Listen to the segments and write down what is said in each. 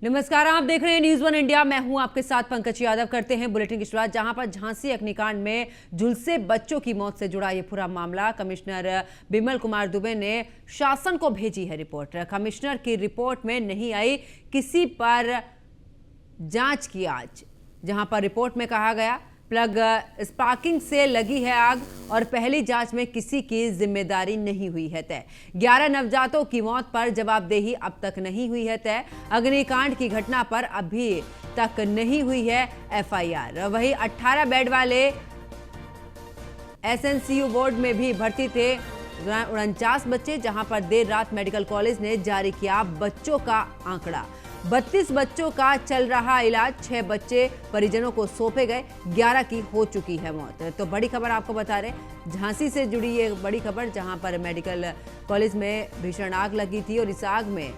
नमस्कार, आप देख रहे हैं न्यूज़ वन इंडिया। मैं हूं आपके साथ पंकज यादव। करते हैं बुलेटिन की शुरुआत, जहां पर झांसी अग्निकांड में झुलसे बच्चों की मौत से जुड़ा ये पूरा मामला कमिश्नर बिमल कुमार दुबे ने शासन को भेजी है रिपोर्ट। कमिश्नर की रिपोर्ट में नहीं आई किसी पर जांच की आज, जहां पर रिपोर्ट में कहा गया प्लग स्पार्किंग से लगी है आग और पहली जांच में किसी की जिम्मेदारी नहीं हुई है तय। 11 नवजातों की मौत पर जवाबदेही अब तक नहीं हुई है तय। अग्निकांड की घटना पर अभी तक नहीं हुई है एफआईआर। वहीं 18 बेड वाले एसएनसीयू वार्ड में भी भर्ती थे 49 बच्चे, जहां पर देर रात मेडिकल कॉलेज ने जारी किया बच्चों का आंकड़ा। 32 बच्चों का चल रहा इलाज, 6 बच्चे परिजनों को सौंपे गए, 11 की हो चुकी है मौत। तो बड़ी खबर आपको बता रहे, झांसी से जुड़ी ये बड़ी खबर, जहां पर मेडिकल कॉलेज में भीषण आग लगी थी और इस आग में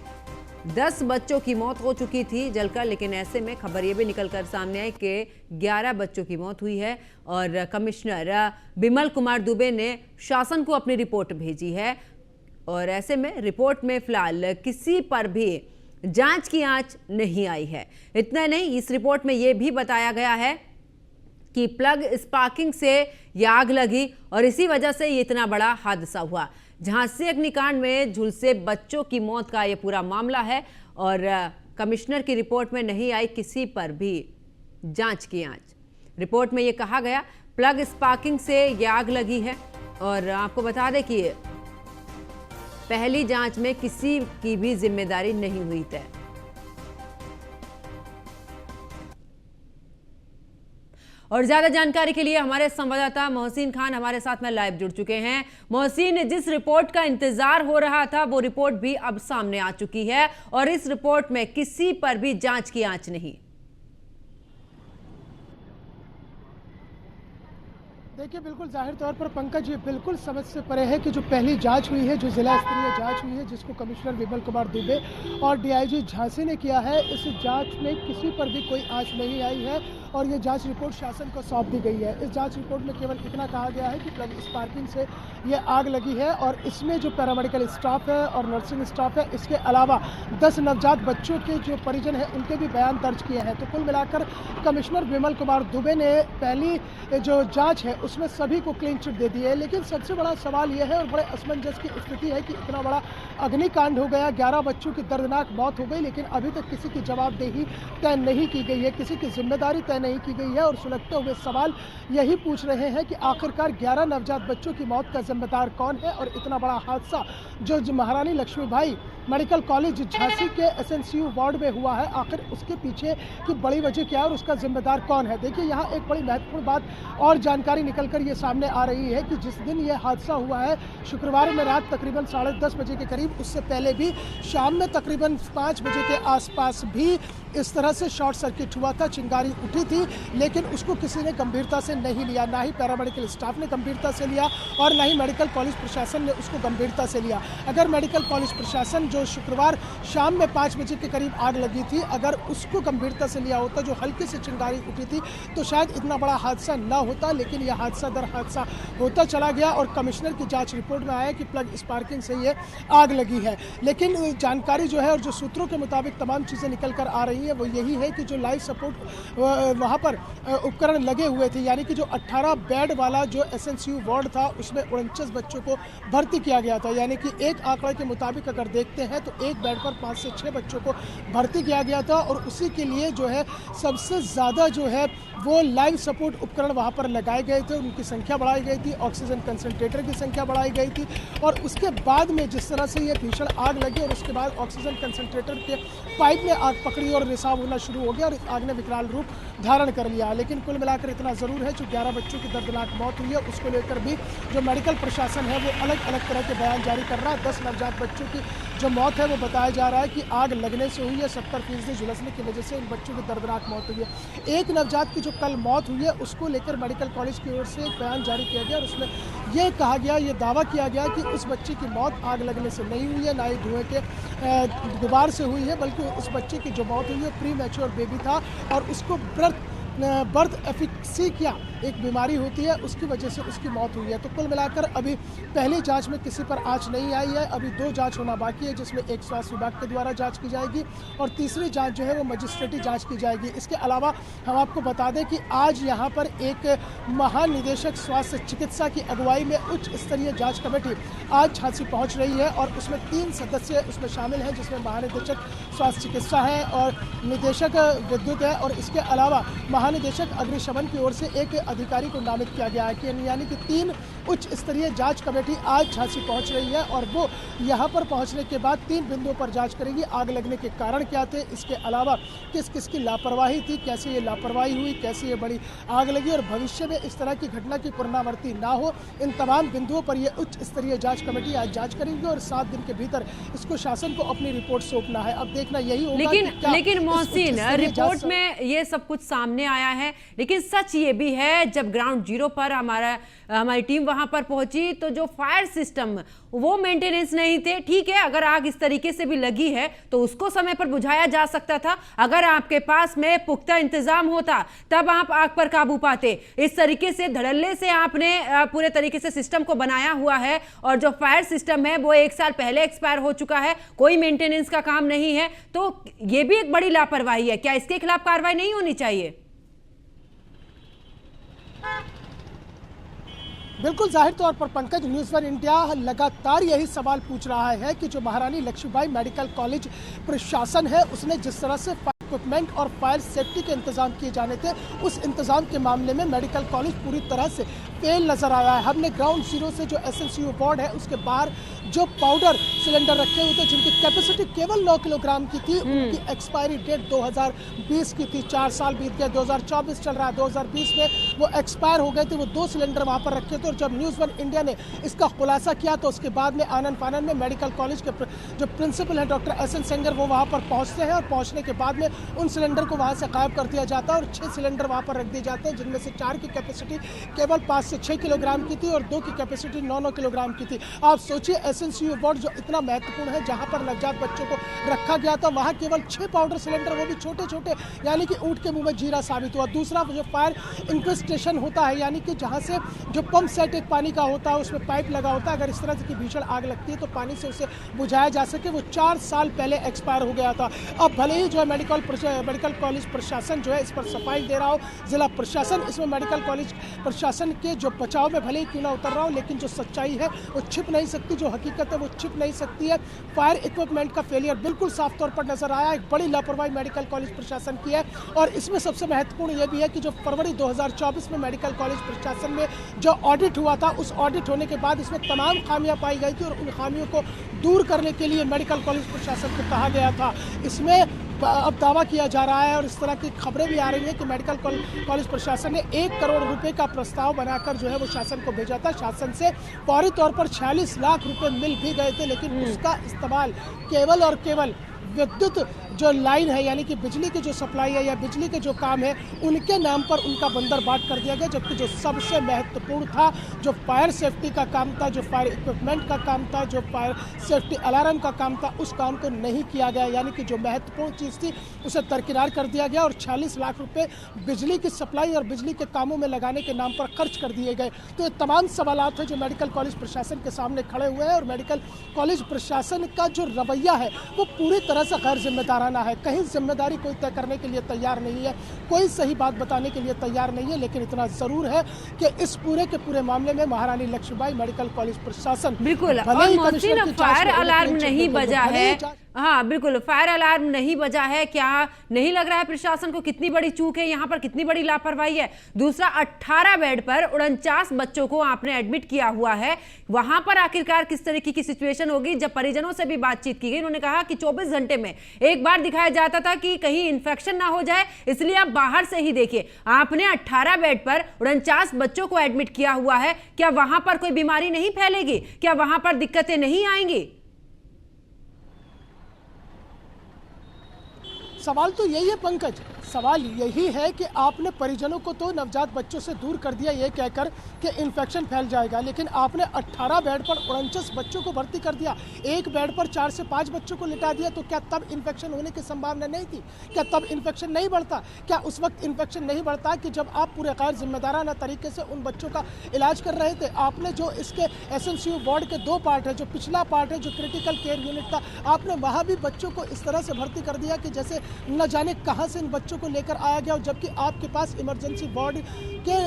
10 बच्चों की मौत हो चुकी थी जलकर। लेकिन ऐसे में खबर ये भी निकलकर सामने आई कि 11 बच्चों की मौत हुई है और कमिश्नर बिमल कुमार दुबे ने शासन को अपनी रिपोर्ट भेजी है। और ऐसे में रिपोर्ट में फिलहाल किसी पर भी जांच की आंच नहीं आई है। इतना नहीं, इस रिपोर्ट में यह भी बताया गया है कि प्लग स्पार्किंग से यह आग लगी और इसी वजह से ये इतना बड़ा हादसा हुआ। झांसी अग्निकांड में झुलसे बच्चों की मौत का यह पूरा मामला है और कमिश्नर की रिपोर्ट में नहीं आई किसी पर भी जांच की आंच। रिपोर्ट में यह कहा गया प्लग स्पार्किंग से यह आग लगी है और आपको बता दें कि पहली जांच में किसी की भी जिम्मेदारी नहीं हुई तय। और ज्यादा जानकारी के लिए हमारे संवाददाता मोहसिन खान हमारे साथ में लाइव जुड़ चुके हैं। मोहसिन, जिस रिपोर्ट का इंतजार हो रहा था वो रिपोर्ट भी अब सामने आ चुकी है और इस रिपोर्ट में किसी पर भी जांच की आंच नहीं। देखिए, बिल्कुल जाहिर तौर पर पंकज, ये बिल्कुल समझ से परे है कि जो पहली जांच हुई है, जो जिला स्तरीय जांच हुई है, जिसको कमिश्नर बिमल कुमार दुबे और डीआईजी झांसी ने किया है, इस जांच में किसी पर भी कोई आंच नहीं आई है और ये जांच रिपोर्ट शासन को सौंप दी गई है। इस जांच रिपोर्ट में केवल इतना कहा गया है कि प्लग स्पार्किंग से ये आग लगी है और इसमें जो पैरामेडिकल स्टाफ है और नर्सिंग स्टाफ है, इसके अलावा 10 नवजात बच्चों के जो परिजन हैं उनके भी बयान दर्ज किए हैं। तो कुल मिलाकर कमिश्नर बिमल कुमार दुबे ने पहली जो जाँच है उसमें सभी को क्लीन चिट दे दी है। लेकिन सबसे बड़ा सवाल यह है और बड़े असमंजस की स्थिति है कि इतना बड़ा अग्निकांड हो गया, 11 बच्चों की दर्दनाक मौत हो गई, लेकिन अभी तक किसी की जवाबदेही तय नहीं की गई है, किसी की जिम्मेदारी तय नहीं की गई है। और सुलगते हुए सवाल यही पूछ रहे हैं कि आखिरकार 11 नवजात बच्चों की मौत का जिम्मेदार कौन है और इतना बड़ा हादसा जो महारानी लक्ष्मीबाई मेडिकल कॉलेज झांसी के एसएनसीयू वार्ड में हुआ है, आखिर उसके पीछे की बड़ी वजह क्या है और उसका जिम्मेदार कौन है। देखिए, यहाँ एक बड़ी महत्वपूर्ण बात और जानकारी निकलकर ये सामने आ रही है कि जिस दिन ये हादसा हुआ है, शुक्रवार में रात तकरीबन 10:30 बजे के करीब, उससे पहले भी शाम में तकरीबन 5 बजे के आसपास भी इस तरह से शॉर्ट सर्किट हुआ था, चिंगारी उठी थी, लेकिन उसको किसी ने गंभीरता से नहीं लिया। ना ही पैरामेडिकल स्टाफ ने गंभीरता से लिया और ना ही मेडिकल कॉलेज प्रशासन ने उसको गंभीरता से लिया। अगर मेडिकल कॉलेज प्रशासन जो शुक्रवार शाम में 5 बजे के करीब आग लगी थी, अगर उसको गंभीरता से लिया होता, जो हल्की से चिंगारी उठी थी, तो शायद इतना बड़ा हादसा ना होता। लेकिन यह हादसा दर हादसा होता चला गया और कमिश्नर की जांच रिपोर्ट में आया कि प्लग स्पार्किंग से ये आग लगी है। लेकिन जानकारी जो है और जो सूत्रों के मुताबिक तमाम चीज़ें निकल कर आ रही है वो यही है कि जो लाइफ सपोर्ट वहाँ पर उपकरण लगे हुए थे, यानी कि जो 18 बेड वाला जो एसएनसीयू वार्ड था, उसमें 49 बच्चों को भर्ती किया गया था। यानी कि एक आंकड़े के मुताबिक अगर देखते हैं तो एक बेड पर 5 से 6 बच्चों को भर्ती किया गया था और उसी के लिए जो है सबसे ज़्यादा जो है वो लाइफ सपोर्ट उपकरण वहाँ पर लगाए गए थे, उनकी संख्या बढ़ाई गई थी, ऑक्सीजन कंसंट्रेटर की संख्या बढ़ाई गई थी। और उसके बाद में जिस तरह से ये भीषण आग लगी और उसके बाद ऑक्सीजन कंसंट्रेटर के पाइप में आग पकड़ी और रिसाव होना शुरू हो गया और इस आग ने विकराल रूप धारण कर लिया। लेकिन कुल मिलाकर इतना ज़रूर है, जो 11 बच्चों की दर्दनाक मौत हुई है उसको लेकर भी जो मेडिकल प्रशासन है वो अलग अलग तरह के बयान जारी कर रहा है। 10 नवजात बच्चों की जो मौत है वो बताया जा रहा है कि आग लगने से हुई है, 70% झुलसने की वजह से इन बच्चों की दर्दनाक मौत हुई है। एक नवजात की जो कल मौत हुई है उसको लेकर मेडिकल कॉलेज की ओर से एक बयान जारी किया गया और उसमें यह कहा गया, ये दावा किया गया कि उस बच्चे की मौत आग लगने से नहीं हुई है, ना ही धुएं के गुबार से हुई है, बल्कि उस बच्चे की जो मौत हुई है प्री मैच्योर बेबी था और उसको बर्थ बर्थ एफिक्सिया एक बीमारी होती है, उसकी वजह से उसकी मौत हुई है। तो कुल मिलाकर अभी पहली जांच में किसी पर आंच नहीं आई है। अभी 2 जांच होना बाकी है, जिसमें एक स्वास्थ्य विभाग के द्वारा जांच की जाएगी और तीसरी जांच जो है वो मजिस्ट्रेटी जांच की जाएगी। इसके अलावा हम आपको बता दें कि आज यहाँ पर एक महानिदेशक स्वास्थ्य चिकित्सा की अगुवाई में उच्च स्तरीय जाँच कमेटी आज झांसी पहुँच रही है और उसमें 3 सदस्य उसमें शामिल हैं, जिसमें महानिदेशक स्वास्थ्य चिकित्सा है और निदेशक विद्युत है और इसके अलावा महानिदेशक अग्निशमन की ओर से एक अधिकारी को नामित किया गया है कि यानी कि 3 उच्च स्तरीय जांच कमेटी आज झांसी पहुंच रही है और वो यहां पर पहुंचने के बाद 3 बिंदुओं पर जांच करेगी। आग लगने के कारण क्या थे, इसके अलावा किस किस की लापरवाही थी, कैसे ये लापरवाही हुई, कैसे ये बड़ी आग लगी और भविष्य में इस तरह की घटना की पुनरावृत्ति ना हो, इन तमाम बिंदुओं पर यह उच्च स्तरीय जाँच कमेटी आज जाँच करेगी और 7 दिन के भीतर इसको शासन को अपनी रिपोर्ट सौंपना है। अब देखना यही होगा। लेकिन मोहसिन, रिपोर्ट में ये सब कुछ सामने आया है, लेकिन सच ये भी है जब ग्राउंड जीरो पर हमारी टीम वहां पर पहुंची तो जो फायर सिस्टम वो मेंटेनेंस नहीं थे। ठीक है, अगर आग इस तरीके से भी लगी है तो उसको समय पर बुझाया जा सकता था। अगर आपके पास में पुख्ता इंतजाम होता तब आप आग पर काबू पाते। इस तरीके से धड़ल्ले से आपने पूरे तरीके से सिस्टम को बनाया हुआ है और जो फायर सिस्टम है वो 1 साल पहले एक्सपायर हो चुका है, कोई मेंटेनेंस का काम नहीं है, तो ये भी एक बड़ी लापरवाही है। क्या इसके खिलाफ कार्रवाई नहीं होनी चाहिए? बिल्कुल जाहिर तौर पर पंकज, न्यूज़ 1 इंडिया लगातार यही सवाल पूछ रहा है कि जो महारानी लक्ष्मीबाई मेडिकल कॉलेज प्रशासन है उसने जिस तरह से इक्विपमेंट और फायर सेफ्टी के इंतजाम किए जाने थे, उस इंतजाम के मामले में मेडिकल कॉलेज पूरी तरह से फेल नजर आया है। हमने ग्राउंड जीरो से जो एसएनसीयू वार्ड है उसके बाहर जो पाउडर सिलेंडर रखे हुए थे जिनकी कैपेसिटी केवल 9 किलोग्राम की थी, उनकी एक्सपायरी डेट 2020 की थी। 4 साल बीत गए, 2024 चल रहा है, 2020 में वो एक्सपायर हो गए थे। वो 2 सिलेंडर वहाँ पर रखे थे और जब न्यूज़ 1 इंडिया ने इसका खुलासा किया तो उसके बाद में आनन फानन में मेडिकल कॉलेज के जो प्रिंसिपल है डॉक्टर एस एन सेंगर वो वहाँ पर पहुँचते हैं और पहुँचने के बाद में उन सिलेंडर को वहाँ से गायब कर दिया जाता है और 6 सिलेंडर वहाँ पर रख दिए जाते हैं, जिनमें से 4 की कैपेसिटी केवल 5 से 6 किलोग्राम की थी और 2 की कैपेसिटी 9 किलोग्राम की थी। आप सोचिए एसएनसीयू वार्ड जो इतना महत्वपूर्ण है, जहाँ पर नवजात बच्चों को रखा गया था, वहाँ केवल 6 पाउडर सिलेंडर, वो भी छोटे छोटे, यानी कि ऊँट के मुँह में जीरा साबित हुआ। दूसरा जो फायर इंक्विस्टेशन होता है, यानी कि जहाँ से जो पंप सेट एक पानी का होता है उसमें पाइप लगा होता है, अगर इस तरह की भीषण आग लगती है तो पानी से उसे बुझाया जा सके, वो 4 साल पहले एक्सपायर हो गया था। अब भले ही जो है मेडिकल कॉलेज प्रशासन जो है इस पर सफाई दे रहा हो, जिला प्रशासन इसमें मेडिकल कॉलेज प्रशासन के जो बचाव में भले ही क्यों ना उतर रहा हो, लेकिन जो सच्चाई है वो छिप नहीं सकती, जो हकीकत है वो छिप नहीं सकती है। फायर इक्विपमेंट का फेलियर बिल्कुल साफ तौर पर नजर आया, एक बड़ी लापरवाही मेडिकल कॉलेज प्रशासन की है। और इसमें सबसे महत्वपूर्ण यह भी है कि जो फरवरी 2024 में मेडिकल कॉलेज प्रशासन में जो ऑडिट हुआ था, उस ऑडिट होने के बाद इसमें तमाम खामियां पाई गई थी और उन खामियों को दूर करने के लिए मेडिकल कॉलेज प्रशासन को कहा गया था। इसमें अब दावा किया जा रहा है और इस तरह की खबरें भी आ रही हैं कि मेडिकल कॉलेज प्रशासन ने 1 करोड़ रुपए का प्रस्ताव बनाकर जो है वो शासन को भेजा था। शासन से फौरी तौर पर 46 लाख रुपए मिल भी गए थे, लेकिन उसका इस्तेमाल केवल और केवल विद्युत जो लाइन है, यानी कि बिजली की जो सप्लाई है या बिजली के जो काम है उनके नाम पर उनका बंदर बाट कर दिया गया, जबकि जो सबसे महत्वपूर्ण था, जो फायर सेफ्टी का काम था, जो फायर इक्विपमेंट का काम था, जो फायर सेफ्टी अलार्म का काम था, उस काम को नहीं किया गया। यानी कि जो महत्वपूर्ण चीज़ थी उसे दरकिनार कर दिया गया और 46 लाख रुपए बिजली की सप्लाई और बिजली के कामों में लगाने के नाम पर खर्च कर दिए गए। तो ये तमाम सवालात हैं जो मेडिकल कॉलेज प्रशासन के सामने खड़े हुए हैं और मेडिकल कॉलेज प्रशासन का जो रवैया है वो पूरी तरह से गैर जिम्मेदाराना है। कहीं जिम्मेदारी कोई तय करने के लिए तैयार नहीं है, कोई सही बात बताने के लिए तैयार नहीं है, लेकिन इतना जरूर है कि इस पूरे के पूरे मामले में महारानी लक्ष्मीबाई मेडिकल कॉलेज प्रशासन बिल्कुल, और मोहसिन फायर अलार्म नहीं बजा है। हाँ बिल्कुल, फायर अलार्म नहीं बजा है। क्या नहीं लग रहा है प्रशासन को कितनी बड़ी चूक है यहाँ पर, कितनी बड़ी लापरवाही है? दूसरा, 18 बेड पर 49 बच्चों को आपने एडमिट किया हुआ है, वहां पर आखिरकार किस तरीके की सिचुएशन होगी? जब परिजनों से भी बातचीत की गई, उन्होंने कहा कि 24 घंटे में एक बार दिखाया जाता था कि कहीं इन्फेक्शन ना हो जाए, इसलिए आप बाहर से ही देखिए। आपने 18 बेड पर 49 बच्चों को एडमिट किया हुआ है, क्या वहां पर कोई बीमारी नहीं फैलेगी? क्या वहां पर दिक्कतें नहीं आएंगी? सवाल तो यही है पंकज, सवाल यही है कि आपने परिजनों को तो नवजात बच्चों से दूर कर दिया ये कहकर कि इन्फेक्शन फैल जाएगा, लेकिन आपने 18 बेड पर 49 बच्चों को भर्ती कर दिया, एक बेड पर 4 से 5 बच्चों को लिटा दिया। तो क्या तब इन्फेक्शन होने की संभावना नहीं थी? क्या तब इन्फेक्शन नहीं बढ़ता? क्या उस वक्त इन्फेक्शन नहीं बढ़ता कि जब आप पूरे गैर जिम्मेदाराना तरीके से उन बच्चों का इलाज कर रहे थे? आपने जो इसके एसएनसीयू वार्ड के 2 पार्ट है, जो पिछला पार्ट है जो क्रिटिकल केयर यूनिट था, आपने वहाँ भी बच्चों को इस तरह से भर्ती कर दिया कि जैसे न जाने कहाँ से इन बच्चों को लेकर आया गया। और जबकि आपके पास इमरजेंसी वार्ड के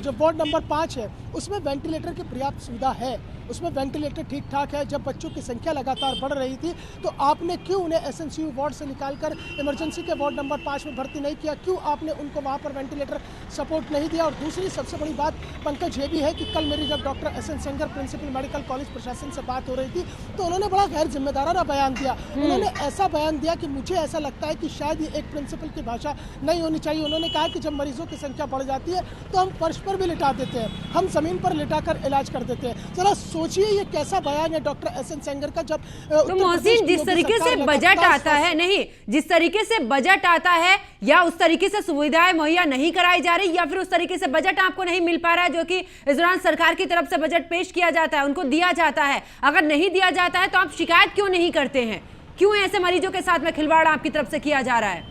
जो वार्ड नंबर 5 है उसमें वेंटिलेटर की पर्याप्त सुविधा है, उसमें वेंटिलेटर ठीक ठाक है। जब बच्चों की संख्या लगातार बढ़ रही थी तो आपने क्यों उन्हें एसएनसीयू वार्ड से निकालकर इमरजेंसी के वार्ड नंबर 5 में भर्ती नहीं किया? क्यों आपने उनको वहाँ पर वेंटिलेटर सपोर्ट नहीं दिया? और दूसरी सबसे बड़ी बात पंकज ये भी है कि कल मेरी जब doctor S N Sengar principal medical college प्रशासन से बात हो रही थी तो उन्होंने बड़ा गैर जिम्मेदाराना बयान दिया। उन्होंने ऐसा बयान दिया कि मुझे ऐसा लगता है कि शायद ये एक प्रिंसिपल की भाषा नहीं होनी चाहिए। उन्होंने कहा कि जब मरीजों की संख्या बढ़ जाती है तो हम फर्श पर भी लिटा देते हैं, हम जमीन पर लिटाकर इलाज कर देते हैं। जरा सोचिए ये कैसा बयान है डॉक्टर एस एन सेंगर का। जब तो मोहसिन, जिस तरीके से बजट आता है, नहीं जिस तरीके से बजट आता है, या उस तरीके से सुविधाएं मुहैया नहीं कराई जा रही, या फिर उस तरीके से बजट आपको नहीं मिल पा रहा है जो कि इस दौरान सरकार की तरफ से बजट पेश किया जाता है, उनको दिया जाता है। अगर नहीं दिया जाता है तो आप शिकायत क्यों नहीं करते हैं? क्यों ऐसे मरीजों के साथ में खिलवाड़ आपकी तरफ से किया जा रहा है?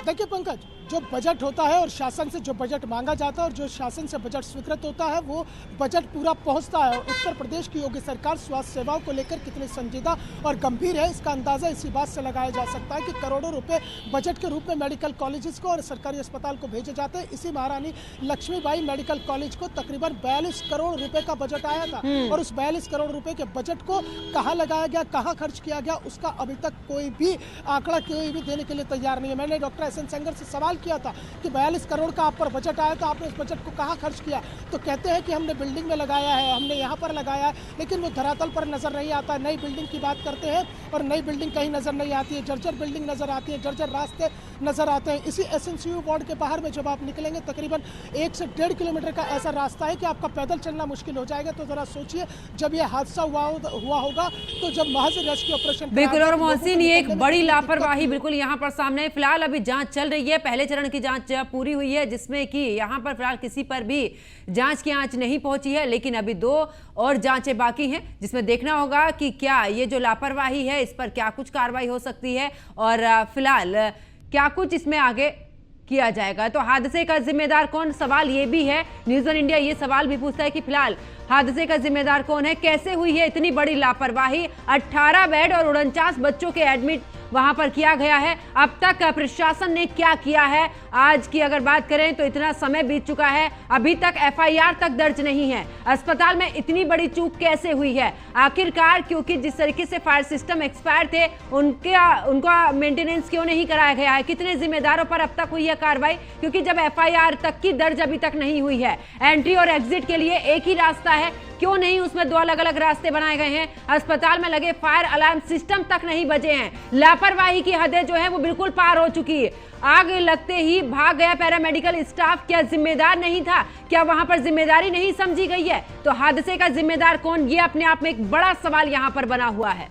देखिए पंकज, जो बजट होता है और शासन से जो बजट मांगा जाता है और जो शासन से बजट स्वीकृत होता है वो बजट पूरा पहुंचता है। और उत्तर प्रदेश की योगी सरकार स्वास्थ्य सेवाओं को लेकर कितनी संजीदा और गंभीर है इसका अंदाजा इसी बात से लगाया जा सकता है कि करोड़ों रुपए बजट के रूप में मेडिकल कॉलेजेस को और सरकारी अस्पताल को भेजे जाते हैं। इसी महारानी लक्ष्मीबाई मेडिकल कॉलेज को तकरीबन 42 करोड़ रुपए का बजट आया था और उस 42 करोड़ रुपए के बजट को कहाँ लगाया गया, कहाँ खर्च किया गया, उसका अभी तक कोई भी आंकड़ा कोई भी देने के लिए तैयार नहीं है। मैंने डॉक्टर एस एन सेंगर से सवाल किया था कि 42 करोड़ का आप पर बजट आया तो आपने उस बजट को कहाँ खर्च किया? तो कहते हैं कि हमने बिल्डिंग में लगाया है, हमने यहाँ पर लगाया है, लेकिन वो धरातल पर नजर नहीं आता। नई बिल्डिंग की बात करते हैं और नई बिल्डिंग कहीं नजर नहीं आती है, जर्जर बिल्डिंग नजर आती है, जर्जर रास्ते नजर आते हैं। इसी एसएनसीयू वार्ड के बाहर में जब आप निकलेंगे तकरीबन 1 से 1.5 किलोमीटर का ऐसा रास्ता है कि आपका पैदल चलना मुश्किल हो जाएगा। तो जरा सोचिए जब ये हादसा हुआ होगा तो जब महज रेस्क्यू ऑपरेशन बिल्कुल। और मोहसिन, ये एक बड़ी लापरवाही बिल्कुल यहाँ पर सामने है। फिलहाल अभी जांच चल रही है, पहले चरण की जांच पूरी हुई है जिसमें कि यहाँ पर फिलहाल किसी पर भी जांच की आंच नहीं पहुंची है, लेकिन अभी 2 और जांचें बाकी हैं जिसमें देखना होगा कि क्या ये जो लापरवाही है इस पर क्या कुछ कार्रवाई हो सकती है और फिलहाल क्या कुछ इसमें आगे किया जाएगा। तो हादसे का जिम्मेदार कौन, सवाल ये भी है। न्यूज़ ऑन इंडिया ये सवाल भी पूछता है कि फिलहाल हादसे का जिम्मेदार कौन है, कैसे हुई है इतनी बड़ी लापरवाही। 18 बेड और 49 बच्चों के एडमिट वहां पर किया गया है। अब तक प्रशासन ने क्या किया है, आज की अगर बात करें तो इतना समय बीत चुका है, अभी तक एफआईआर तक दर्ज नहीं है। अस्पताल में इतनी बड़ी चूक कैसे हुई है आखिरकार? क्योंकि जिस तरीके से फायर सिस्टम एक्सपायर थे उनका मेंटेनेंस क्यों नहीं कराया गया है? कितने जिम्मेदारों पर अब तक हुई है कार्रवाई? क्योंकि जब एफआईआर तक की दर्ज अभी तक नहीं हुई है, एंट्री और एग्जिट के लिए एक ही रास्ता है, क्यों नहीं उसमें 2 अलग अलग रास्ते बनाए गए हैं? अस्पताल में लगे फायर अलार्म सिस्टम तक नहीं बजे हैं। लापरवाही की हदें जो है वो बिल्कुल पार हो चुकी है। आग लगते ही भाग गया पैरामेडिकल स्टाफ, क्या जिम्मेदार नहीं था? क्या वहां पर जिम्मेदारी नहीं समझी गई है? तो हादसे का जिम्मेदार कौन, ये अपने आप में एक बड़ा सवाल यहां पर बना हुआ है।